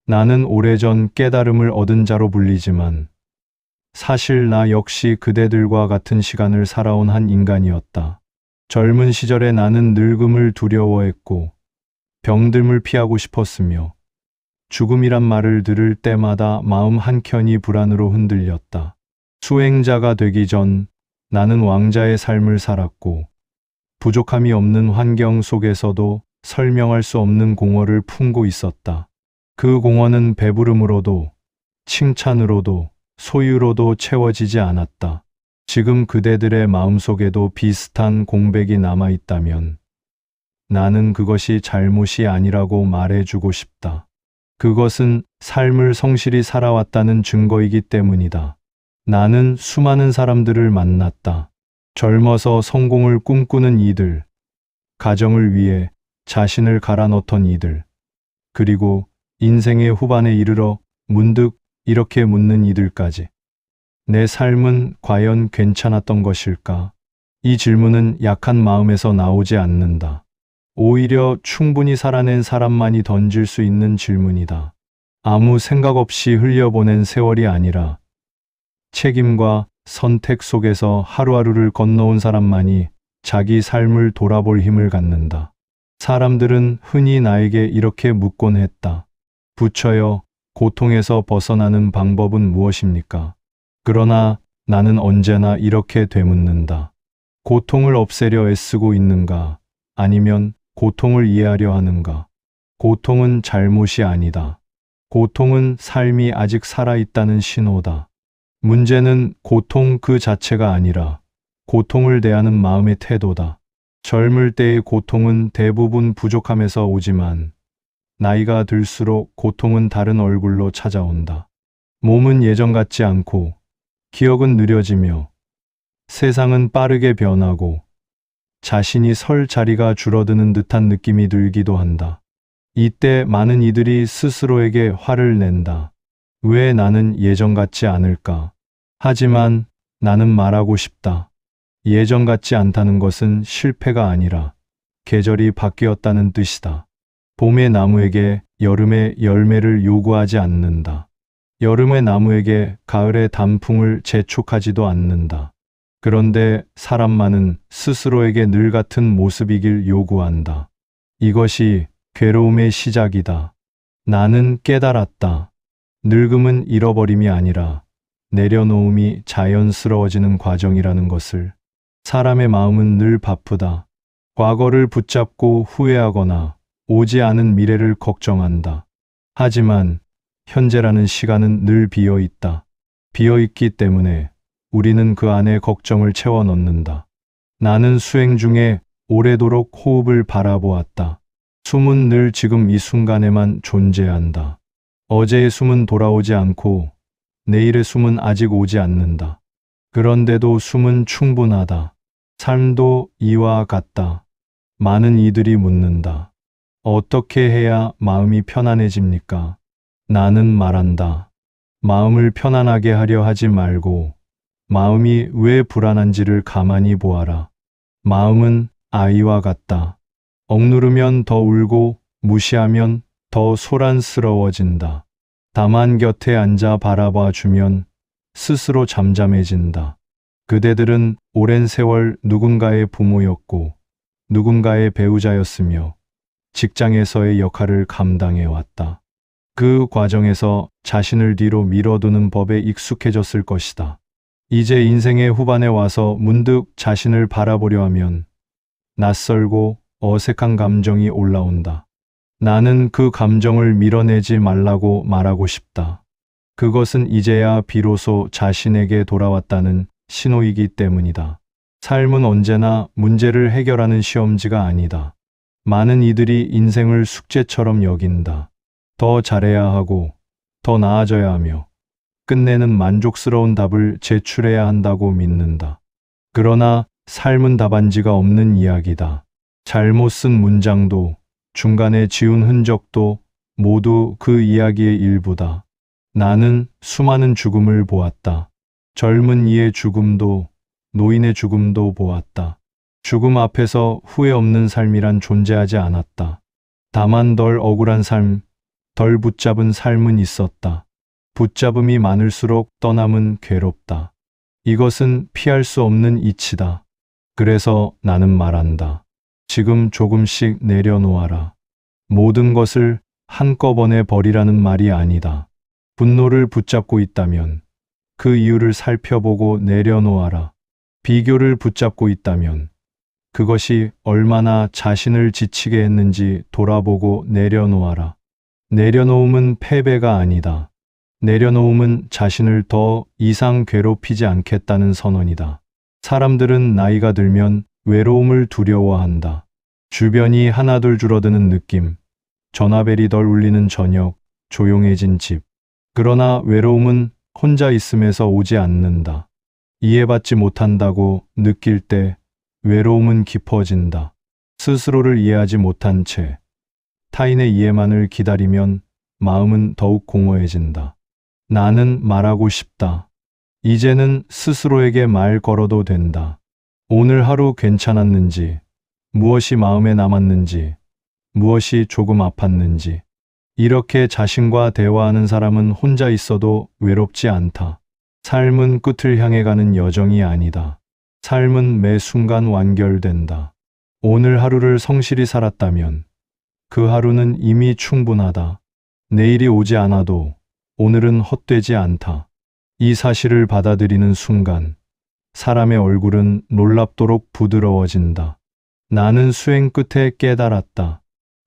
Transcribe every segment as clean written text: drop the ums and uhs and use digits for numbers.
나는 오래전 깨달음을 얻은 자로 불리지만 사실 나 역시 그대들과 같은 시간을 살아온 한 인간이었다. 젊은 시절에 나는 늙음을 두려워했고 병듦을 피하고 싶었으며 죽음이란 말을 들을 때마다 마음 한켠이 불안으로 흔들렸다. 수행자가 되기 전 나는 왕자의 삶을 살았고 부족함이 없는 환경 속에서도 설명할 수 없는 공허를 품고 있었다. 그 공허는 배부름으로도 칭찬으로도 소유로도 채워지지 않았다. 지금 그대들의 마음속에도 비슷한 공백이 남아있다면 나는 그것이 잘못이 아니라고 말해주고 싶다. 그것은 삶을 성실히 살아왔다는 증거이기 때문이다. 나는 수많은 사람들을 만났다. 젊어서 성공을 꿈꾸는 이들, 가정을 위해 자신을 갈아넣던 이들, 그리고 인생의 후반에 이르러 문득 이렇게 묻는 이들까지. 내 삶은 과연 괜찮았던 것일까? 이 질문은 약한 마음에서 나오지 않는다. 오히려 충분히 살아낸 사람만이 던질 수 있는 질문이다. 아무 생각 없이 흘려보낸 세월이 아니라 책임과 선택 속에서 하루하루를 건너온 사람만이 자기 삶을 돌아볼 힘을 갖는다. 사람들은 흔히 나에게 이렇게 묻곤 했다. 부처여, 고통에서 벗어나는 방법은 무엇입니까? 그러나 나는 언제나 이렇게 되묻는다. 고통을 없애려 애쓰고 있는가? 아니면 고통을 이해하려 하는가? 고통은 잘못이 아니다. 고통은 삶이 아직 살아있다는 신호다. 문제는 고통 그 자체가 아니라 고통을 대하는 마음의 태도다. 젊을 때의 고통은 대부분 부족함에서 오지만 나이가 들수록 고통은 다른 얼굴로 찾아온다. 몸은 예전 같지 않고 기억은 느려지며 세상은 빠르게 변하고 자신이 설 자리가 줄어드는 듯한 느낌이 들기도 한다. 이때 많은 이들이 스스로에게 화를 낸다. 왜 나는 예전 같지 않을까? 하지만 나는 말하고 싶다. 예전 같지 않다는 것은 실패가 아니라 계절이 바뀌었다는 뜻이다. 봄의 나무에게 여름의 열매를 요구하지 않는다. 여름의 나무에게 가을의 단풍을 재촉하지도 않는다. 그런데 사람만은 스스로에게 늘 같은 모습이길 요구한다. 이것이 괴로움의 시작이다. 나는 깨달았다. 늙음은 잃어버림이 아니라 내려놓음이 자연스러워지는 과정이라는 것을. 사람의 마음은 늘 바쁘다. 과거를 붙잡고 후회하거나 오지 않은 미래를 걱정한다. 하지만 현재라는 시간은 늘 비어 있다. 비어 있기 때문에 우리는 그 안에 걱정을 채워 넣는다. 나는 수행 중에 오래도록 호흡을 바라보았다. 숨은 늘 지금 이 순간에만 존재한다. 어제의 숨은 돌아오지 않고 내일의 숨은 아직 오지 않는다. 그런데도 숨은 충분하다. 삶도 이와 같다. 많은 이들이 묻는다. 어떻게 해야 마음이 편안해집니까? 나는 말한다. 마음을 편안하게 하려 하지 말고 마음이 왜 불안한지를 가만히 보아라. 마음은 아이와 같다. 억누르면 더 울고 무시하면 더 소란스러워진다. 다만 곁에 앉아 바라봐 주면 스스로 잠잠해진다. 그대들은 오랜 세월 누군가의 부모였고 누군가의 배우자였으며 직장에서의 역할을 감당해왔다. 그 과정에서 자신을 뒤로 밀어두는 법에 익숙해졌을 것이다. 이제 인생의 후반에 와서 문득 자신을 바라보려 하면 낯설고 어색한 감정이 올라온다. 나는 그 감정을 밀어내지 말라고 말하고 싶다. 그것은 이제야 비로소 자신에게 돌아왔다는 신호이기 때문이다. 삶은 언제나 문제를 해결하는 시험지가 아니다. 많은 이들이 인생을 숙제처럼 여긴다. 더 잘해야 하고 더 나아져야 하며 끝내는 만족스러운 답을 제출해야 한다고 믿는다. 그러나 삶은 답안지가 없는 이야기다. 잘못 쓴 문장도 중간에 지운 흔적도 모두 그 이야기의 일부다. 나는 수많은 죽음을 보았다. 젊은 이의 죽음도 노인의 죽음도 보았다. 죽음 앞에서 후회 없는 삶이란 존재하지 않았다. 다만 덜 억울한 삶, 덜 붙잡은 삶은 있었다. 붙잡음이 많을수록 떠남은 괴롭다. 이것은 피할 수 없는 이치다. 그래서 나는 말한다. 지금 조금씩 내려놓아라. 모든 것을 한꺼번에 버리라는 말이 아니다. 분노를 붙잡고 있다면 그 이유를 살펴보고 내려놓아라. 비교를 붙잡고 있다면 그것이 얼마나 자신을 지치게 했는지 돌아보고 내려놓아라. 내려놓음은 패배가 아니다. 내려놓음은 자신을 더 이상 괴롭히지 않겠다는 선언이다. 사람들은 나이가 들면 외로움을 두려워한다. 주변이 하나둘 줄어드는 느낌, 전화벨이 덜 울리는 저녁, 조용해진 집. 그러나 외로움은 혼자 있음에서 오지 않는다. 이해받지 못한다고 느낄 때 외로움은 깊어진다. 스스로를 이해하지 못한 채 타인의 이해만을 기다리면 마음은 더욱 공허해진다. 나는 말하고 싶다. 이제는 스스로에게 말 걸어도 된다. 오늘 하루 괜찮았는지, 무엇이 마음에 남았는지, 무엇이 조금 아팠는지. 이렇게 자신과 대화하는 사람은 혼자 있어도 외롭지 않다. 삶은 끝을 향해 가는 여정이 아니다. 삶은 매 순간 완결된다. 오늘 하루를 성실히 살았다면 그 하루는 이미 충분하다. 내일이 오지 않아도 오늘은 헛되지 않다. 이 사실을 받아들이는 순간 사람의 얼굴은 놀랍도록 부드러워진다. 나는 수행 끝에 깨달았다.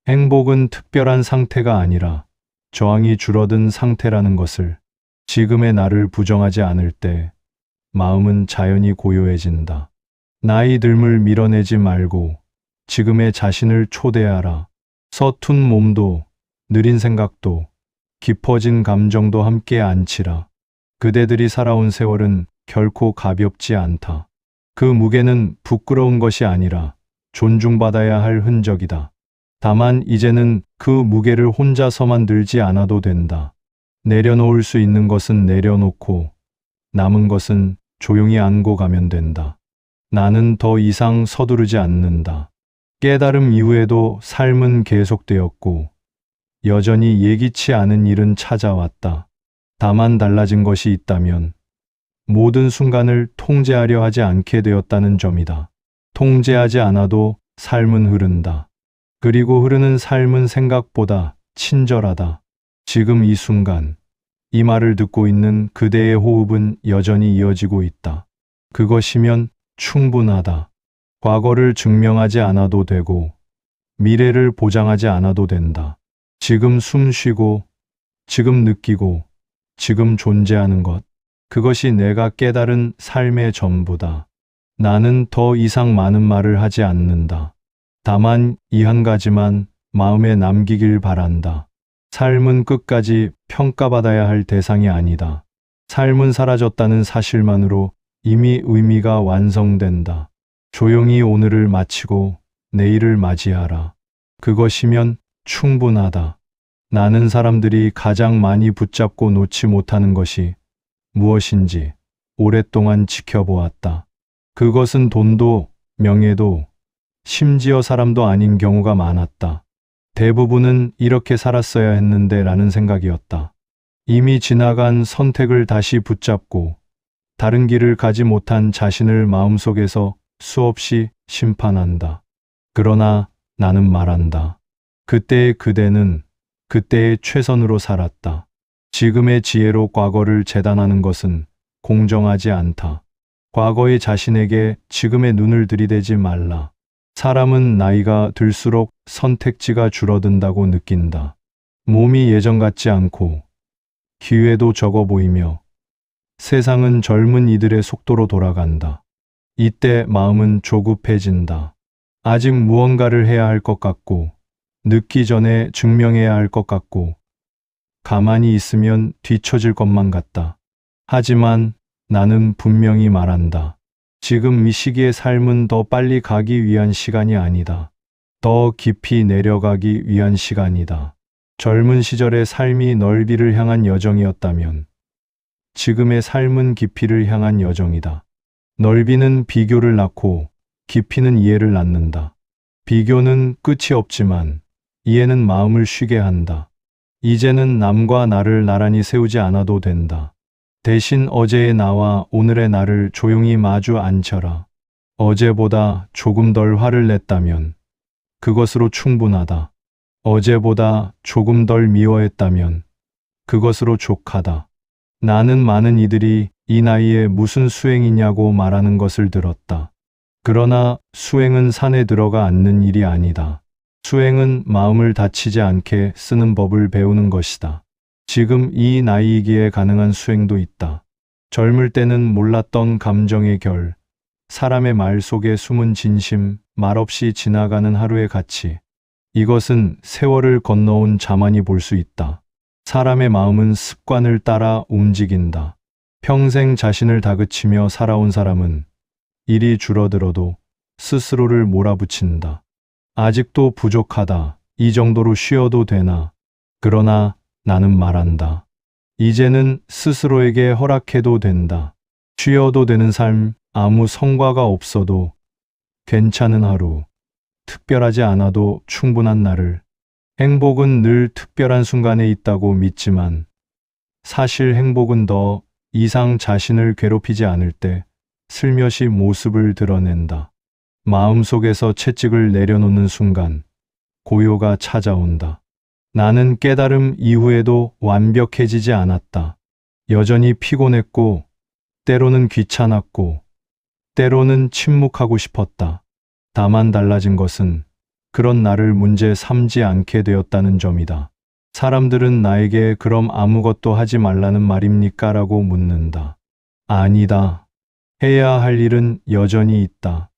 행복은 특별한 상태가 아니라 저항이 줄어든 상태라는 것을. 지금의 나를 부정하지 않을 때 마음은 자연히 고요해진다. 나이 듦을 밀어내지 말고 지금의 자신을 초대하라. 서툰 몸도 느린 생각도 깊어진 감정도 함께 안치라. 그대들이 살아온 세월은 결코 가볍지 않다. 그 무게는 부끄러운 것이 아니라 존중받아야 할 흔적이다. 다만 이제는 그 무게를 혼자서만 들지 않아도 된다. 내려놓을 수 있는 것은 내려놓고 남은 것은 조용히 안고 가면 된다. 나는 더 이상 서두르지 않는다. 깨달음 이후에도 삶은 계속되었고 여전히 예기치 않은 일은 찾아왔다. 다만 달라진 것이 있다면 모든 순간을 통제하려 하지 않게 되었다는 점이다. 통제하지 않아도 삶은 흐른다. 그리고 흐르는 삶은 생각보다 친절하다. 지금 이 순간, 이 말을 듣고 있는 그대의 호흡은 여전히 이어지고 있다. 그것이면 충분하다. 과거를 증명하지 않아도 되고, 미래를 보장하지 않아도 된다. 지금 숨 쉬고, 지금 느끼고, 지금 존재하는 것. 그것이 내가 깨달은 삶의 전부다. 나는 더 이상 많은 말을 하지 않는다. 다만 이 한 가지만 마음에 남기길 바란다. 삶은 끝까지 평가받아야 할 대상이 아니다. 삶은 사라졌다는 사실만으로 이미 의미가 완성된다. 조용히 오늘을 마치고 내일을 맞이하라. 그것이면 충분하다. 나는 사람들이 가장 많이 붙잡고 놓지 못하는 것이 무엇인지 오랫동안 지켜보았다. 그것은 돈도 명예도 심지어 사람도 아닌 경우가 많았다. 대부분은 이렇게 살았어야 했는데 라는 생각이었다. 이미 지나간 선택을 다시 붙잡고 다른 길을 가지 못한 자신을 마음속에서 수없이 심판한다. 그러나 나는 말한다. 그때의 그대는 그때의 최선으로 살았다. 지금의 지혜로 과거를 재단하는 것은 공정하지 않다. 과거의 자신에게 지금의 눈을 들이대지 말라. 사람은 나이가 들수록 선택지가 줄어든다고 느낀다. 몸이 예전 같지 않고 기회도 적어 보이며 세상은 젊은 이들의 속도로 돌아간다. 이때 마음은 조급해진다. 아직 무언가를 해야 할 것 같고 늦기 전에 증명해야 할 것 같고 가만히 있으면 뒤처질 것만 같다. 하지만 나는 분명히 말한다. 지금 이 시기의 삶은 더 빨리 가기 위한 시간이 아니다. 더 깊이 내려가기 위한 시간이다. 젊은 시절의 삶이 넓이를 향한 여정이었다면 지금의 삶은 깊이를 향한 여정이다. 넓이는 비교를 낳고 깊이는 이해를 낳는다. 비교는 끝이 없지만 이해는 마음을 쉬게 한다. 이제는 남과 나를 나란히 세우지 않아도 된다. 대신 어제의 나와 오늘의 나를 조용히 마주 앉혀라. 어제보다 조금 덜 화를 냈다면 그것으로 충분하다. 어제보다 조금 덜 미워했다면 그것으로 족하다. 나는 많은 이들이 이 나이에 무슨 수행이냐고 말하는 것을 들었다. 그러나 수행은 산에 들어가 앉는 일이 아니다. 수행은 마음을 다치지 않게 쓰는 법을 배우는 것이다. 지금 이 나이이기에 가능한 수행도 있다. 젊을 때는 몰랐던 감정의 결, 사람의 말 속에 숨은 진심, 말없이 지나가는 하루의 가치. 이것은 세월을 건너온 자만이 볼 수 있다. 사람의 마음은 습관을 따라 움직인다. 평생 자신을 다그치며 살아온 사람은 일이 줄어들어도 스스로를 몰아붙인다. 아직도 부족하다. 이 정도로 쉬어도 되나? 그러나 나는 말한다. 이제는 스스로에게 허락해도 된다. 쉬어도 되는 삶, 아무 성과가 없어도 괜찮은 하루, 특별하지 않아도 충분한 날을. 행복은 늘 특별한 순간에 있다고 믿지만 사실 행복은 더 이상 자신을 괴롭히지 않을 때 슬며시 모습을 드러낸다. 마음속에서 채찍을 내려놓는 순간 고요가 찾아온다. 나는 깨달음 이후에도 완벽해지지 않았다. 여전히 피곤했고, 때로는 귀찮았고, 때로는 침묵하고 싶었다. 다만 달라진 것은 그런 나를 문제 삼지 않게 되었다는 점이다. 사람들은 나에게 그럼 아무것도 하지 말라는 말입니까? 라고 묻는다. 아니다. 해야 할 일은 여전히 있다.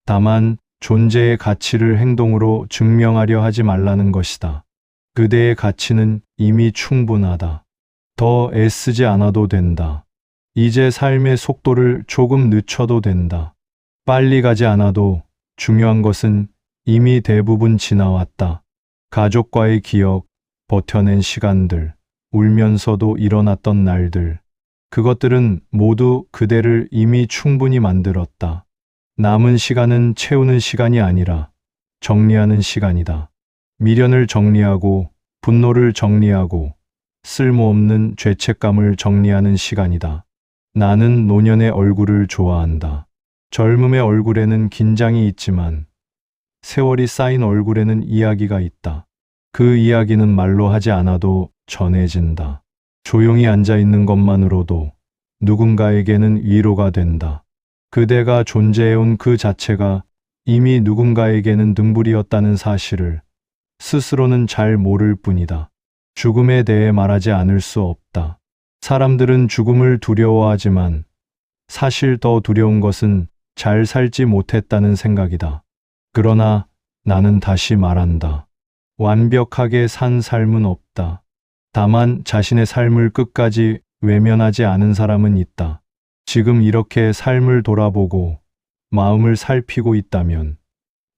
다만 존재의 가치를 행동으로 증명하려 하지 말라는 것이다. 그대의 가치는 이미 충분하다. 더 애쓰지 않아도 된다. 이제 삶의 속도를 조금 늦춰도 된다. 빨리 가지 않아도 중요한 것은 이미 대부분 지나왔다. 가족과의 기억, 버텨낸 시간들, 울면서도 일어났던 날들. 그것들은 모두 그대를 이미 충분히 만들었다. 남은 시간은 채우는 시간이 아니라 정리하는 시간이다. 미련을 정리하고 분노를 정리하고 쓸모없는 죄책감을 정리하는 시간이다. 나는 노년의 얼굴을 좋아한다. 젊음의 얼굴에는 긴장이 있지만 세월이 쌓인 얼굴에는 이야기가 있다. 그 이야기는 말로 하지 않아도 전해진다. 조용히 앉아 있는 것만으로도 누군가에게는 위로가 된다. 그대가 존재해온 그 자체가 이미 누군가에게는 등불이었다는 사실을 스스로는 잘 모를 뿐이다. 죽음에 대해 말하지 않을 수 없다. 사람들은 죽음을 두려워하지만 사실 더 두려운 것은 잘 살지 못했다는 생각이다. 그러나 나는 다시 말한다. 완벽하게 산 삶은 없다. 다만 자신의 삶을 끝까지 외면하지 않은 사람은 있다. 지금 이렇게 삶을 돌아보고 마음을 살피고 있다면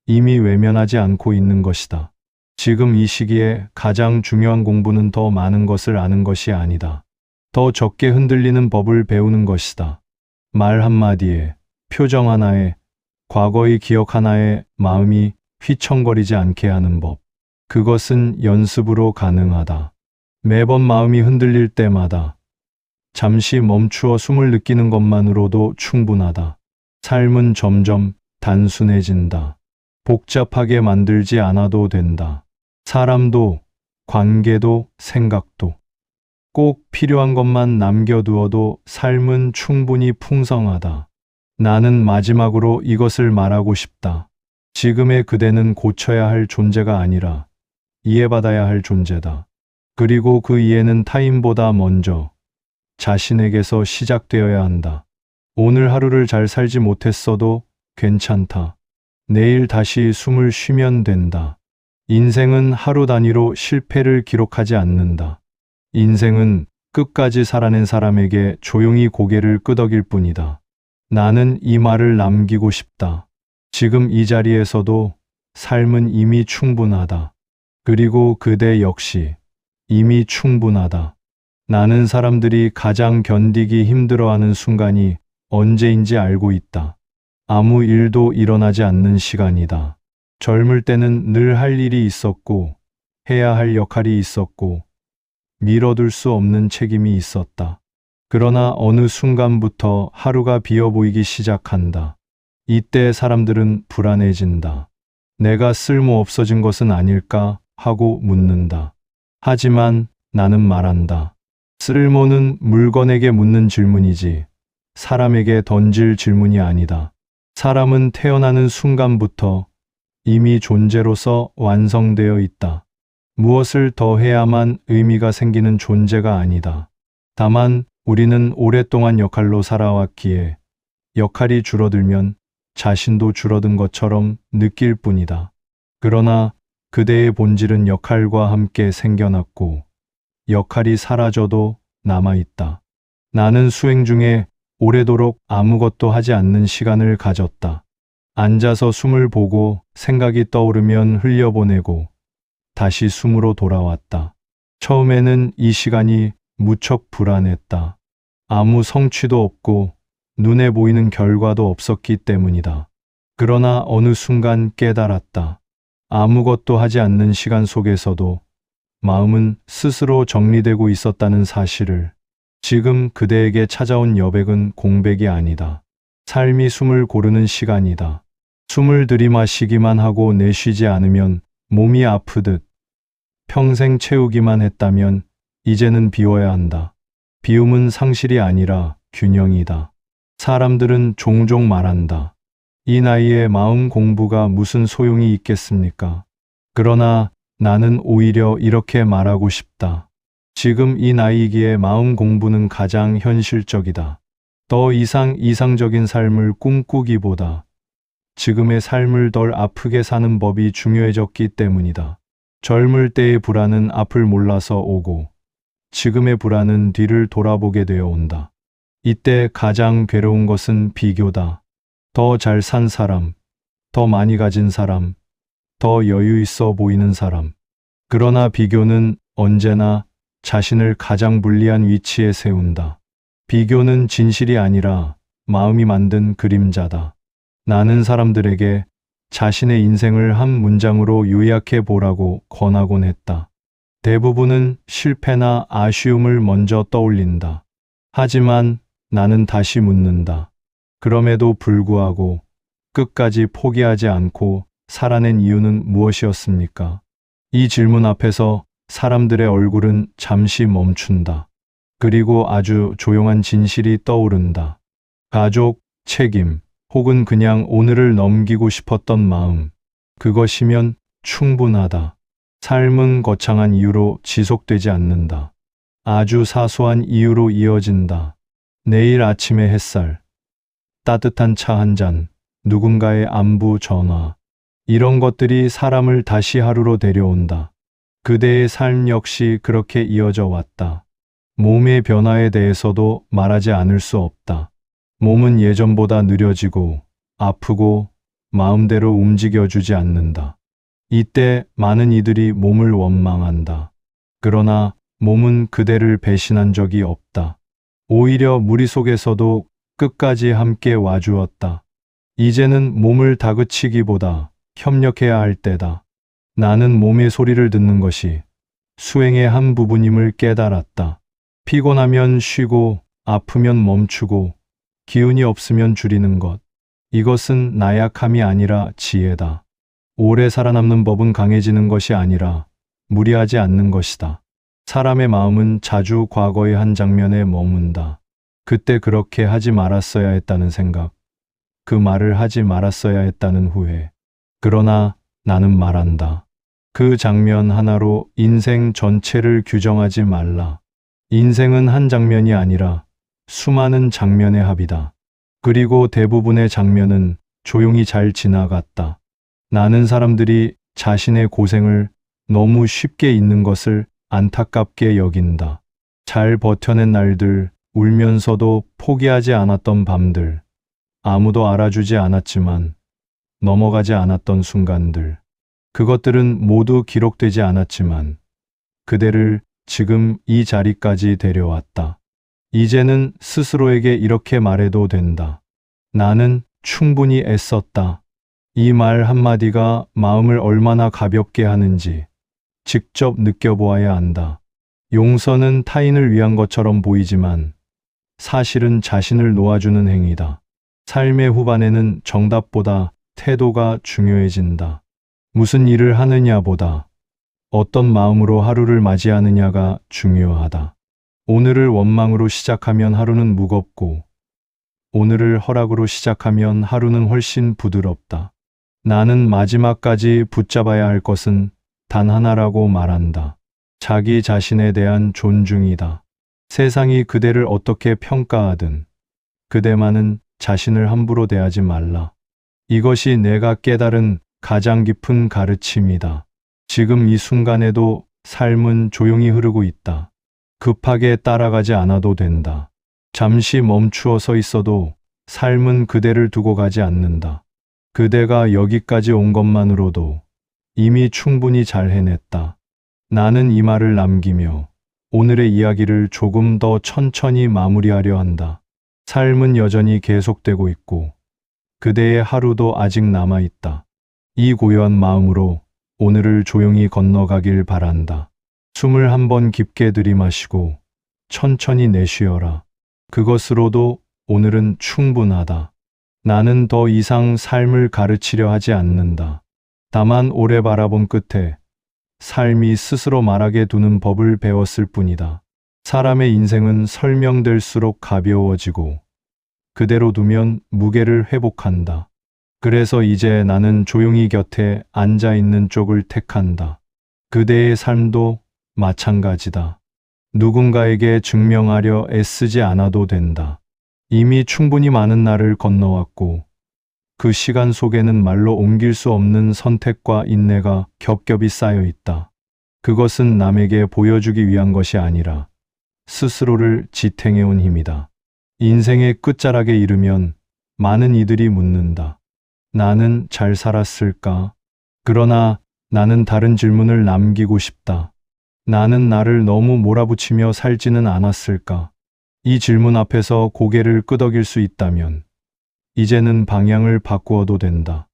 이미 외면하지 않고 있는 것이다. 지금 이 시기에 가장 중요한 공부는 더 많은 것을 아는 것이 아니다. 더 적게 흔들리는 법을 배우는 것이다. 말 한마디에, 표정 하나에, 과거의 기억 하나에 마음이 휘청거리지 않게 하는 법. 그것은 연습으로 가능하다. 매번 마음이 흔들릴 때마다 잠시 멈추어 숨을 느끼는 것만으로도 충분하다. 삶은 점점 단순해진다. 복잡하게 만들지 않아도 된다. 사람도, 관계도, 생각도. 꼭 필요한 것만 남겨두어도 삶은 충분히 풍성하다. 나는 마지막으로 이것을 말하고 싶다. 지금의 그대는 고쳐야 할 존재가 아니라 이해받아야 할 존재다. 그리고 그 이해는 타인보다 먼저 자신에게서 시작되어야 한다. 오늘 하루를 잘 살지 못했어도 괜찮다. 내일 다시 숨을 쉬면 된다. 인생은 하루 단위로 실패를 기록하지 않는다. 인생은 끝까지 살아낸 사람에게 조용히 고개를 끄덕일 뿐이다. 나는 이 말을 남기고 싶다. 지금 이 자리에서도 삶은 이미 충분하다. 그리고 그대 역시 이미 충분하다. 나는 사람들이 가장 견디기 힘들어하는 순간이 언제인지 알고 있다. 아무 일도 일어나지 않는 시간이다. 젊을 때는 늘 할 일이 있었고, 해야 할 역할이 있었고, 미뤄둘 수 없는 책임이 있었다. 그러나 어느 순간부터 하루가 비어 보이기 시작한다. 이때 사람들은 불안해진다. 내가 쓸모 없어진 것은 아닐까 하고 묻는다. 하지만 나는 말한다. 쓸모는 물건에게 묻는 질문이지 사람에게 던질 질문이 아니다. 사람은 태어나는 순간부터 이미 존재로서 완성되어 있다. 무엇을 더 해야만 의미가 생기는 존재가 아니다. 다만 우리는 오랫동안 역할로 살아왔기에 역할이 줄어들면 자신도 줄어든 것처럼 느낄 뿐이다. 그러나 그대의 본질은 역할과 함께 생겨났고 역할이 사라져도 남아있다. 나는 수행 중에 오래도록 아무것도 하지 않는 시간을 가졌다. 앉아서 숨을 보고 생각이 떠오르면 흘려보내고 다시 숨으로 돌아왔다. 처음에는 이 시간이 무척 불안했다. 아무 성취도 없고 눈에 보이는 결과도 없었기 때문이다. 그러나 어느 순간 깨달았다. 아무것도 하지 않는 시간 속에서도 마음은 스스로 정리되고 있었다는 사실을. 지금 그대에게 찾아온 여백은 공백이 아니다. 삶이 숨을 고르는 시간이다. 숨을 들이마시기만 하고 내쉬지 않으면 몸이 아프듯 평생 채우기만 했다면 이제는 비워야 한다. 비움은 상실이 아니라 균형이다. 사람들은 종종 말한다. 이 나이에 마음 공부가 무슨 소용이 있겠습니까? 그러나 나는 오히려 이렇게 말하고 싶다. 지금 이 나이기에 마음 공부는 가장 현실적이다. 더 이상 이상적인 삶을 꿈꾸기보다 지금의 삶을 덜 아프게 사는 법이 중요해졌기 때문이다. 젊을 때의 불안은 앞을 몰라서 오고 지금의 불안은 뒤를 돌아보게 되어 온다. 이때 가장 괴로운 것은 비교다. 더 잘 산 사람, 더 많이 가진 사람, 더 여유 있어 보이는 사람. 그러나 비교는 언제나 자신을 가장 불리한 위치에 세운다. 비교는 진실이 아니라 마음이 만든 그림자다. 나는 사람들에게 자신의 인생을 한 문장으로 요약해 보라고 권하곤 했다. 대부분은 실패나 아쉬움을 먼저 떠올린다. 하지만 나는 다시 묻는다. 그럼에도 불구하고 끝까지 포기하지 않고 살아낸 이유는 무엇이었습니까? 이 질문 앞에서 사람들의 얼굴은 잠시 멈춘다. 그리고 아주 조용한 진실이 떠오른다. 가족, 책임, 혹은 그냥 오늘을 넘기고 싶었던 마음. 그것이면 충분하다. 삶은 거창한 이유로 지속되지 않는다. 아주 사소한 이유로 이어진다. 내일 아침의 햇살, 따뜻한 차 한 잔, 누군가의 안부 전화. 이런 것들이 사람을 다시 하루로 데려온다. 그대의 삶 역시 그렇게 이어져 왔다. 몸의 변화에 대해서도 말하지 않을 수 없다. 몸은 예전보다 느려지고 아프고 마음대로 움직여주지 않는다. 이때 많은 이들이 몸을 원망한다. 그러나 몸은 그대를 배신한 적이 없다. 오히려 무리 속에서도 끝까지 함께 와주었다. 이제는 몸을 다그치기보다 협력해야 할 때다. 나는 몸의 소리를 듣는 것이 수행의 한 부분임을 깨달았다. 피곤하면 쉬고 아프면 멈추고 기운이 없으면 줄이는 것. 이것은 나약함이 아니라 지혜다. 오래 살아남는 법은 강해지는 것이 아니라 무리하지 않는 것이다. 사람의 마음은 자주 과거의 한 장면에 머문다. 그때 그렇게 하지 말았어야 했다는 생각. 그 말을 하지 말았어야 했다는 후회. 그러나 나는 말한다. 그 장면 하나로 인생 전체를 규정하지 말라. 인생은 한 장면이 아니라 수많은 장면의 합이다. 그리고 대부분의 장면은 조용히 잘 지나갔다. 나는 사람들이 자신의 고생을 너무 쉽게 잊는 것을 안타깝게 여긴다. 잘 버텨낸 날들, 울면서도 포기하지 않았던 밤들, 아무도 알아주지 않았지만 넘어가지 않았던 순간들. 그것들은 모두 기록되지 않았지만 그대를 지금 이 자리까지 데려왔다. 이제는 스스로에게 이렇게 말해도 된다. 나는 충분히 애썼다. 이 말 한마디가 마음을 얼마나 가볍게 하는지 직접 느껴보아야 한다. 용서는 타인을 위한 것처럼 보이지만 사실은 자신을 놓아주는 행위다. 삶의 후반에는 정답보다 태도가 중요해진다. 무슨 일을 하느냐보다 어떤 마음으로 하루를 맞이하느냐가 중요하다. 오늘을 원망으로 시작하면 하루는 무겁고, 오늘을 허락으로 시작하면 하루는 훨씬 부드럽다. 나는 마지막까지 붙잡아야 할 것은 단 하나라고 말한다. 자기 자신에 대한 존중이다. 세상이 그대를 어떻게 평가하든 그대만은 자신을 함부로 대하지 말라. 이것이 내가 깨달은 가장 깊은 가르침이다. 지금 이 순간에도 삶은 조용히 흐르고 있다. 급하게 따라가지 않아도 된다. 잠시 멈추어 서 있어도 삶은 그대를 두고 가지 않는다. 그대가 여기까지 온 것만으로도 이미 충분히 잘 해냈다. 나는 이 말을 남기며 오늘의 이야기를 조금 더 천천히 마무리하려 한다. 삶은 여전히 계속되고 있고 그대의 하루도 아직 남아있다. 이 고요한 마음으로 오늘을 조용히 건너가길 바란다. 숨을 한번 깊게 들이마시고 천천히 내쉬어라. 그것으로도 오늘은 충분하다. 나는 더 이상 삶을 가르치려 하지 않는다. 다만 오래 바라본 끝에 삶이 스스로 말하게 두는 법을 배웠을 뿐이다. 사람의 인생은 설명될수록 가벼워지고 그대로 두면 무게를 회복한다. 그래서 이제 나는 조용히 곁에 앉아 있는 쪽을 택한다. 그대의 삶도 마찬가지다. 누군가에게 증명하려 애쓰지 않아도 된다. 이미 충분히 많은 날을 건너왔고 그 시간 속에는 말로 옮길 수 없는 선택과 인내가 겹겹이 쌓여 있다. 그것은 남에게 보여주기 위한 것이 아니라 스스로를 지탱해온 힘이다. 인생의 끝자락에 이르면 많은 이들이 묻는다. 나는 잘 살았을까? 그러나 나는 다른 질문을 남기고 싶다. 나는 나를 너무 몰아붙이며 살지는 않았을까? 이 질문 앞에서 고개를 끄덕일 수 있다면 이제는 방향을 바꾸어도 된다.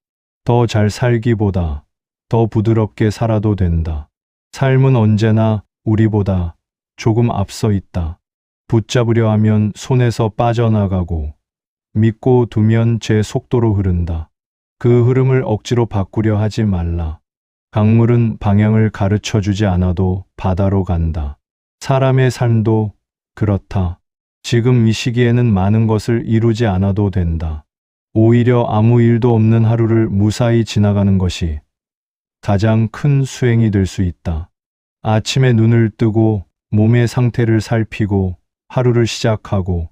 더 잘 살기보다 더 부드럽게 살아도 된다. 삶은 언제나 우리보다 조금 앞서 있다. 붙잡으려 하면 손에서 빠져나가고 믿고 두면 제 속도로 흐른다. 그 흐름을 억지로 바꾸려 하지 말라. 강물은 방향을 가르쳐 주지 않아도 바다로 간다. 사람의 삶도 그렇다. 지금 이 시기에는 많은 것을 이루지 않아도 된다. 오히려 아무 일도 없는 하루를 무사히 지나가는 것이 가장 큰 수행이 될 수 있다. 아침에 눈을 뜨고 몸의 상태를 살피고 하루를 시작하고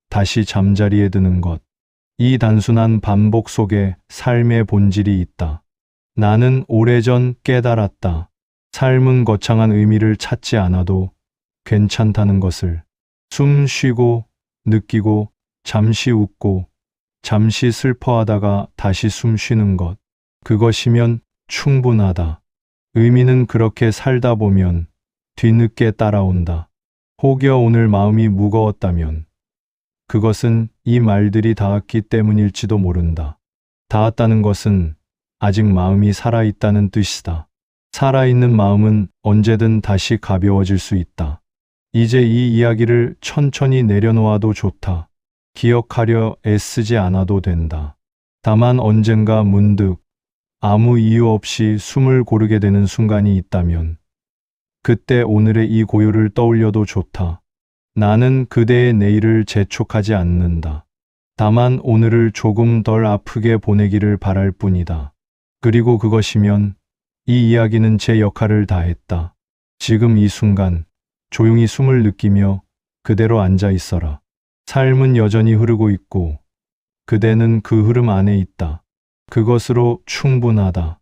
다시 잠자리에 드는 것. 이 단순한 반복 속에 삶의 본질이 있다. 나는 오래전 깨달았다. 삶은 거창한 의미를 찾지 않아도 괜찮다는 것을. 숨 쉬고 느끼고 잠시 웃고 잠시 슬퍼하다가 다시 숨 쉬는 것. 그것이면 충분하다. 의미는 그렇게 살다 보면 뒤늦게 따라온다. 혹여 오늘 마음이 무거웠다면 그것은 이 말들이 닿았기 때문일지도 모른다. 닿았다는 것은 아직 마음이 살아있다는 뜻이다. 살아있는 마음은 언제든 다시 가벼워질 수 있다. 이제 이 이야기를 천천히 내려놓아도 좋다. 기억하려 애쓰지 않아도 된다. 다만 언젠가 문득 아무 이유 없이 숨을 고르게 되는 순간이 있다면 그때 오늘의 이 고요를 떠올려도 좋다. 나는 그대의 내일을 재촉하지 않는다. 다만 오늘을 조금 덜 아프게 보내기를 바랄 뿐이다. 그리고 그것이면 이 이야기는 제 역할을 다했다. 지금 이 순간 조용히 숨을 느끼며 그대로 앉아 있어라. 삶은 여전히 흐르고 있고 그대는 그 흐름 안에 있다. 그것으로 충분하다.